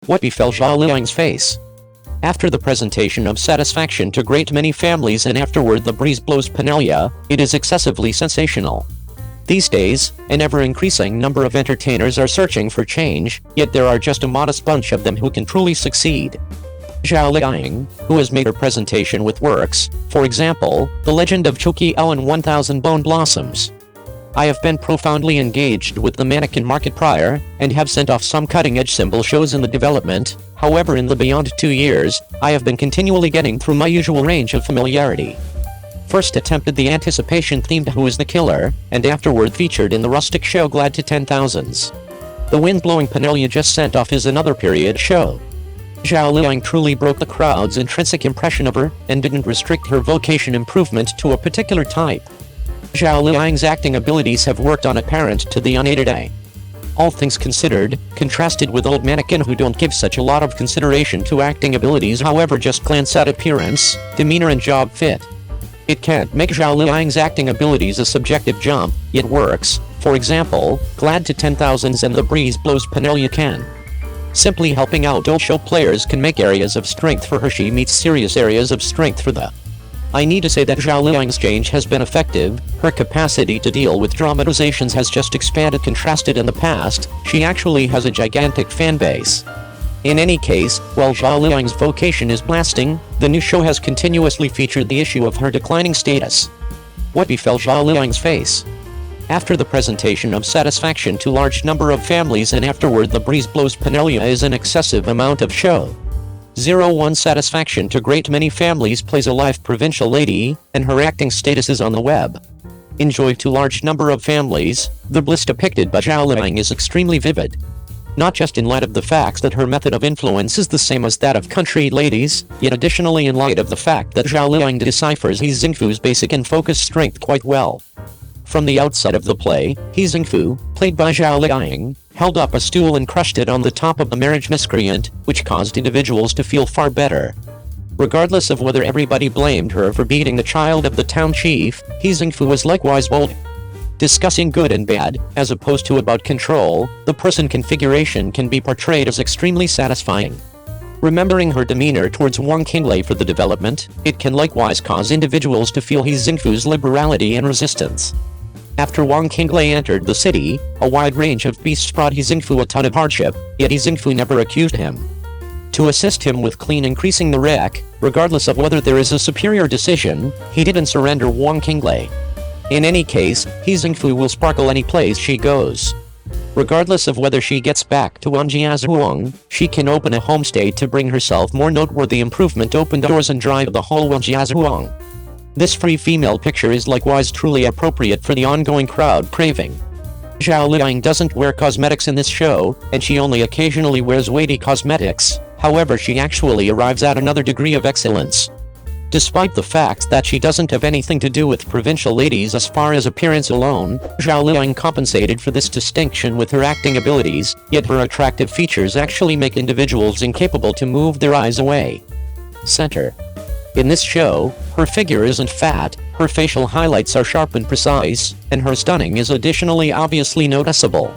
What befell Zhao Liying's face? After the presentation of satisfaction to great many families and afterward the breeze blows Penelia, it is excessively sensational. These days, an ever-increasing number of entertainers are searching for change, yet there are just a modest bunch of them who can truly succeed. Zhao Liying, who has made her presentation with works, for example, The Legend of Chuki and 1000 Bone Blossoms. I have been profoundly engaged with the mannequin market prior, and have sent off some cutting-edge symbol shows in the development. However, in the beyond 2 years, I have been continually getting through my usual range of familiarity. First attempted the anticipation-themed Who is the Killer, and afterward featured in the rustic show Glad to 10,000s. The wind-blowing Penelia just sent off is another period show. Zhao Liying truly broke the crowd's intrinsic impression of her, and didn't restrict her vocation improvement to a particular type. Zhao Liying's acting abilities have worked on apparent to the unaided eye. All things considered, contrasted with old mannequin who don't give such a lot of consideration to acting abilities, however just glance at appearance, demeanor and job fit. It can't make Zhao Liying's acting abilities a subjective jump, yet works. For example, Glad to 10,000s and The Breeze Blows Penelia can. Simply helping out old show players can make areas of strength for her. She meets serious areas of strength for the. I need to say that Zhao Liying's change has been effective. Her capacity to deal with dramatizations has just expanded. Contrasted in the past, she actually has a gigantic fan base. In any case, while Zhao Liying's vocation is blasting, the new show has continuously featured the issue of her declining status. What befell Zhao Liying's face? After the presentation of satisfaction to large number of families and afterward the breeze blows Penelia is an excessive amount of show. 01 Satisfaction to great many families plays a live provincial lady, and her acting status is on the web. Enjoy to large number of families, the bliss depicted by Zhao Liying is extremely vivid. Not just in light of the facts that her method of influence is the same as that of country ladies, yet additionally in light of the fact that Zhao Liying deciphers He Xingfu's basic and focused strength quite well. From the outset of the play, He Xingfu, played by Zhao Liying, held up a stool and crushed it on the top of the marriage miscreant, which caused individuals to feel far better. Regardless of whether everybody blamed her for beating the child of the town chief, He Xingfu was likewise bold. Discussing good and bad, as opposed to about control, the person configuration can be portrayed as extremely satisfying. Remembering her demeanor towards Wang Qinglei for the development, it can likewise cause individuals to feel He Xingfu's liberality and resistance. After Wang Qinglei entered the city, a wide range of beasts brought He Xingfu a ton of hardship, yet He Xingfu never accused him. To assist him with clean increasing the wreck, regardless of whether there is a superior decision, he didn't surrender Wang Qinglei. In any case, He Xingfu will sparkle any place she goes. Regardless of whether she gets back to Wanjiazhuang, she can open a homestay to bring herself more noteworthy improvement, open doors and drive the whole Wanjiazhuang. This free female picture is likewise truly appropriate for the ongoing crowd craving. Zhao Liying doesn't wear cosmetics in this show, and she only occasionally wears weighty cosmetics, however she actually arrives at another degree of excellence. Despite the fact that she doesn't have anything to do with provincial ladies as far as appearance alone, Zhao Liying compensated for this distinction with her acting abilities, yet her attractive features actually make individuals incapable to move their eyes away. Center. In this show, her figure isn't fat, her facial highlights are sharp and precise, and her stunning is additionally obviously noticeable.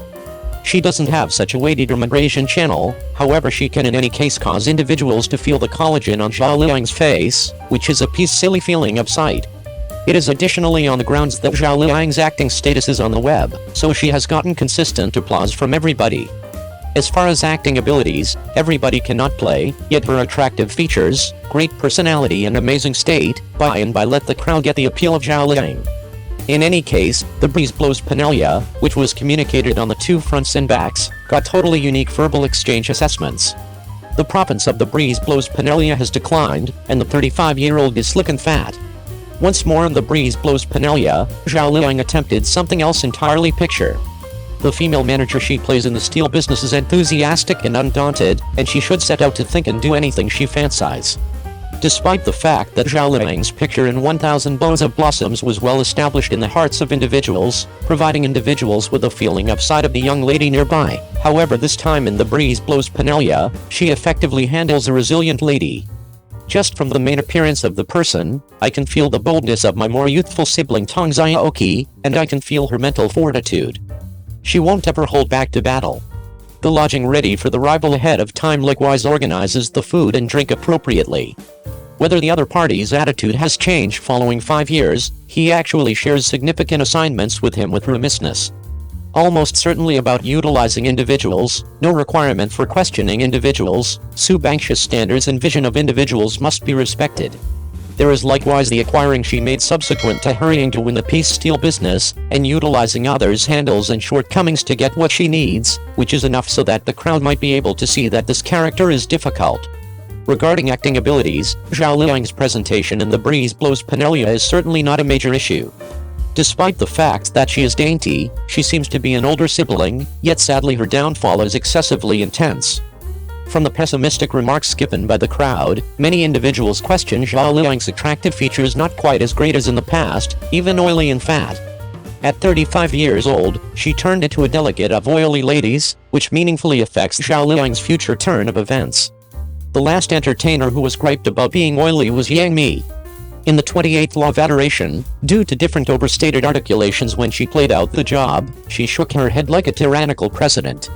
She doesn't have such a weighty dermabrasion channel, however she can in any case cause individuals to feel the collagen on Zhao Liying's face, which is a silly feeling of sight. It is additionally on the grounds that Zhao Liying's acting status is on the web, so she has gotten consistent applause from everybody. As far as acting abilities, everybody cannot play, yet her attractive features, great personality and amazing state, by and by let the crowd get the appeal of Zhao Liying. In any case, The Breeze Blows Penelia, which was communicated on the two fronts and backs, got totally unique verbal exchange assessments. The province of The Breeze Blows Penelia has declined, and the 35-year-old is slick and fat. Once more in The Breeze Blows Penelia, Zhao Liying attempted something else entirely. Picture the female manager she plays in the steel business is enthusiastic and undaunted, and she should set out to think and do anything she fancies. Despite the fact that Zhao Liying's picture in 1000 Bones of Blossoms was well established in the hearts of individuals, providing individuals with a feeling of sight of the young lady nearby, however this time in The Breeze Blows Penelia, she effectively handles a resilient lady. Just from the main appearance of the person, I can feel the boldness of my more youthful sibling Tong Xiaoqi, and I can feel her mental fortitude. She won't ever hold back to battle. the lodging ready for the rival ahead of time, likewise organizes the food and drink appropriately. Whether the other party's attitude has changed following 5 years, he actually shares significant assignments with him with remissness. Almost certainly about utilizing individuals, no requirement for questioning individuals, subanctious standards and vision of individuals must be respected. There is likewise the acquiring she made subsequent to hurrying to win the peace steel business, and utilizing others' handles and shortcomings to get what she needs, which is enough so that the crowd might be able to see that this character is difficult. Regarding acting abilities, Zhao Liying's presentation in The Breeze Blows Penelope is certainly not a major issue. Despite the fact that she is dainty, she seems to be an older sibling, yet sadly her downfall is excessively intense. From the pessimistic remarks given by the crowd, many individuals question Zhao Liying's attractive features not quite as great as in the past, even oily and fat. At 35 years old, she turned into a delegate of oily ladies, which meaningfully affects Zhao Liying's future turn of events. The last entertainer who was griped about being oily was Yang Mi. In the 28th Law of Adoration, due to different overstated articulations when she played out the job, she shook her head like a tyrannical president.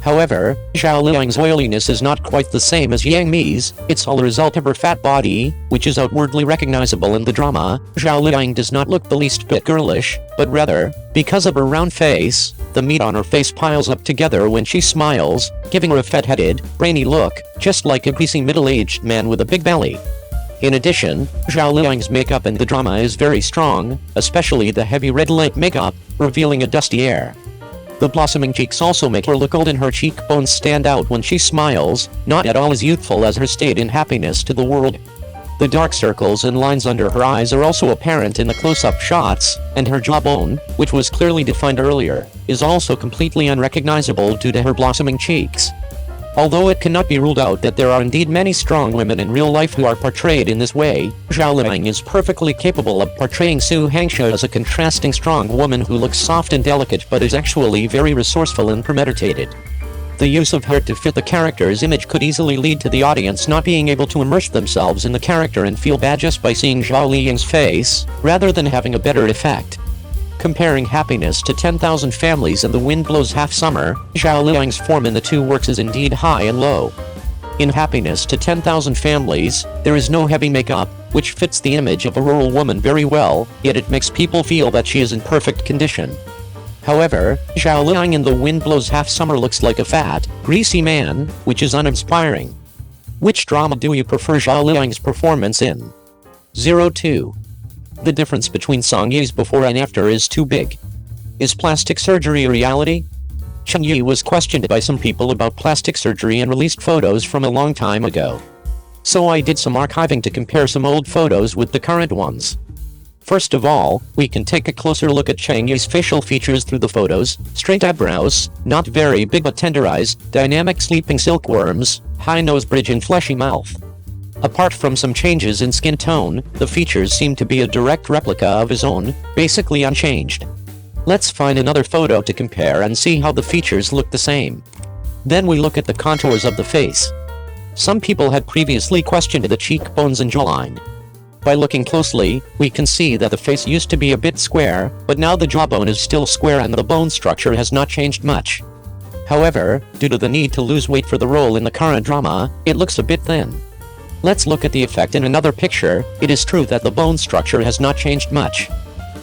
However, Zhao Liying's oiliness is not quite the same as Yang Mi's, it's all a result of her fat body, which is outwardly recognizable in the drama. Zhao Liying does not look the least bit girlish, but rather, because of her round face, the meat on her face piles up together when she smiles, giving her a fat-headed, brainy look, just like a greasy middle-aged man with a big belly. In addition, Zhao Liying's makeup in the drama is very strong, especially the heavy red lip makeup, revealing a dusty air. The blossoming cheeks also make her look old and her cheekbones stand out when she smiles, not at all as youthful as her state in happiness to the world. The dark circles and lines under her eyes are also apparent in the close-up shots, and her jawbone, which was clearly defined earlier, is also completely unrecognizable due to her blossoming cheeks. Although it cannot be ruled out that there are indeed many strong women in real life who are portrayed in this way, Zhao Liying is perfectly capable of portraying Su Hangxia as a contrasting strong woman who looks soft and delicate but is actually very resourceful and premeditated. The use of hair to fit the character's image could easily lead to the audience not being able to immerse themselves in the character and feel bad just by seeing Zhao Liying's face, rather than having a better effect. Comparing Happiness to 10,000 Families and The Wind Blows Half Summer, Zhao Liying's form in the two works is indeed high and low. In Happiness to 10,000 Families, there is no heavy makeup, which fits the image of a rural woman very well, yet it makes people feel that she is in perfect condition. However, Zhao Liying in The Wind Blows Half Summer looks like a fat, greasy man, which is uninspiring. Which drama do you prefer Zhao Liying's performance in? 02. The difference between Cheng Yi's before and after is too big. Is plastic surgery a reality? Cheng Yi was questioned by some people about plastic surgery and released photos from a long time ago. So I did some archiving to compare some old photos with the current ones. First of all, we can take a closer look at Cheng Yi's facial features through the photos: straight eyebrows, not very big but tender eyes, dynamic sleeping silkworms, high nose bridge and fleshy mouth. Apart from some changes in skin tone, the features seem to be a direct replica of his own, basically unchanged. Let's find another photo to compare and see how the features look the same. Then we look at the contours of the face. Some people had previously questioned the cheekbones and jawline. By looking closely, we can see that the face used to be a bit square, but now the jawbone is still square and the bone structure has not changed much. However, due to the need to lose weight for the role in the current drama, it looks a bit thin. Let's look at the effect in another picture. It is true that the bone structure has not changed much.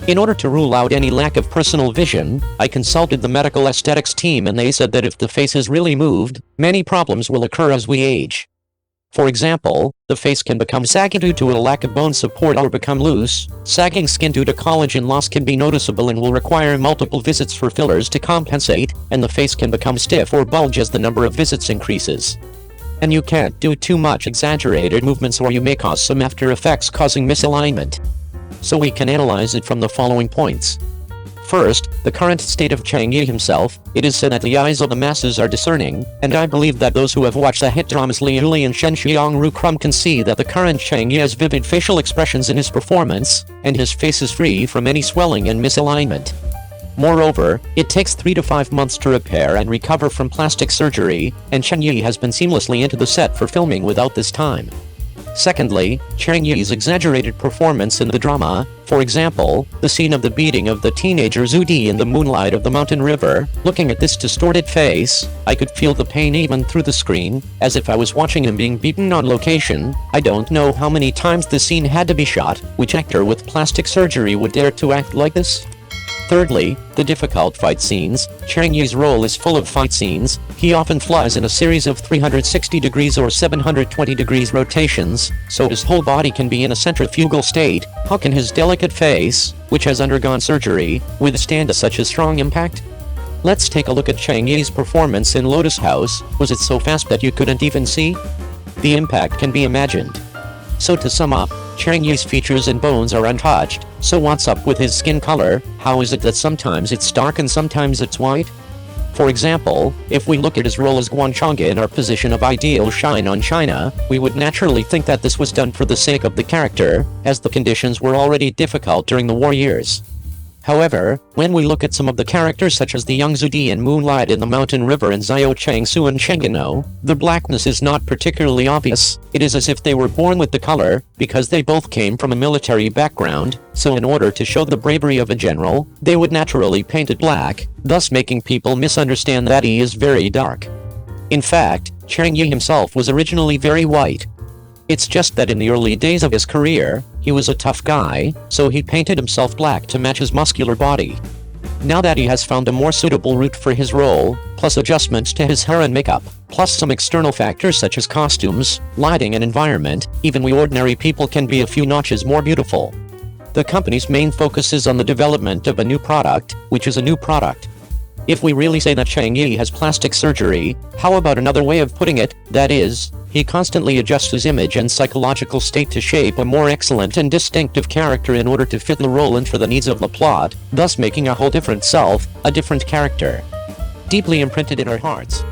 In order to rule out any lack of personal vision, I consulted the medical aesthetics team and they said that if the face is really moved, many problems will occur as we age. For example, the face can become saggy due to a lack of bone support or become loose. Sagging skin due to collagen loss can be noticeable and will require multiple visits for fillers to compensate, and the face can become stiff or bulge as the number of visits increases. And you can't do too much exaggerated movements or you may cause some after effects causing misalignment. So we can analyze it from the following points. First, the current state of Cheng Yi himself. It is said that the eyes of the masses are discerning, and I believe that those who have watched the hit dramas Liu Li and Shen Xiang Ru Krum can see that the current Cheng Yi has vivid facial expressions in his performance, and his face is free from any swelling and misalignment. Moreover, it takes 3 to 5 months to repair and recover from plastic surgery, and Cheng Yi has been seamlessly into the set for filming without this time. Secondly, Cheng Yi's exaggerated performance in the drama. For example, the scene of the beating of the teenager Zhu Di in the moonlight of the mountain river. Looking at this distorted face, I could feel the pain even through the screen, as if I was watching him being beaten on location. I don't know how many times the scene had to be shot. Which actor with plastic surgery would dare to act like this? Thirdly, the difficult fight scenes. Cheng Yi's role is full of fight scenes. He often flies in a series of 360 degrees or 720 degrees rotations, so his whole body can be in a centrifugal state. How can his delicate face, which has undergone surgery, withstand such a strong impact? Let's take a look at Cheng Yi's performance in Lotus House. Was it so fast that you couldn't even see? The impact can be imagined. So to sum up, Cheng Yi's features and bones are untouched. So what's up with his skin color? How is it that sometimes it's dark and sometimes it's white? For example, if we look at his role as Guanchanga in our position of ideal shine on China, we would naturally think that this was done for the sake of the character, as the conditions were already difficult during the war years. However, when we look at some of the characters such as the young Zhu Di in Moonlight in the Mountain River and Xiao Changsu and Chengano, the blackness is not particularly obvious. It is as if they were born with the color, because they both came from a military background, so in order to show the bravery of a general, they would naturally paint it black, thus making people misunderstand that he is very dark. In fact, Cheng Yi himself was originally very white. It's just that in the early days of his career, he was a tough guy, so he painted himself black to match his muscular body. Now that he has found a more suitable route for his role, plus adjustments to his hair and makeup, plus some external factors such as costumes, lighting and environment, even we ordinary people can be a few notches more beautiful. The company's main focus is on the development of a new product, which is a new product. If we really say that Cheng Yi has plastic surgery, how about another way of putting it, that is, he constantly adjusts his image and psychological state to shape a more excellent and distinctive character in order to fit the role and for the needs of the plot, thus making a whole different self, a different character. Deeply imprinted in our hearts.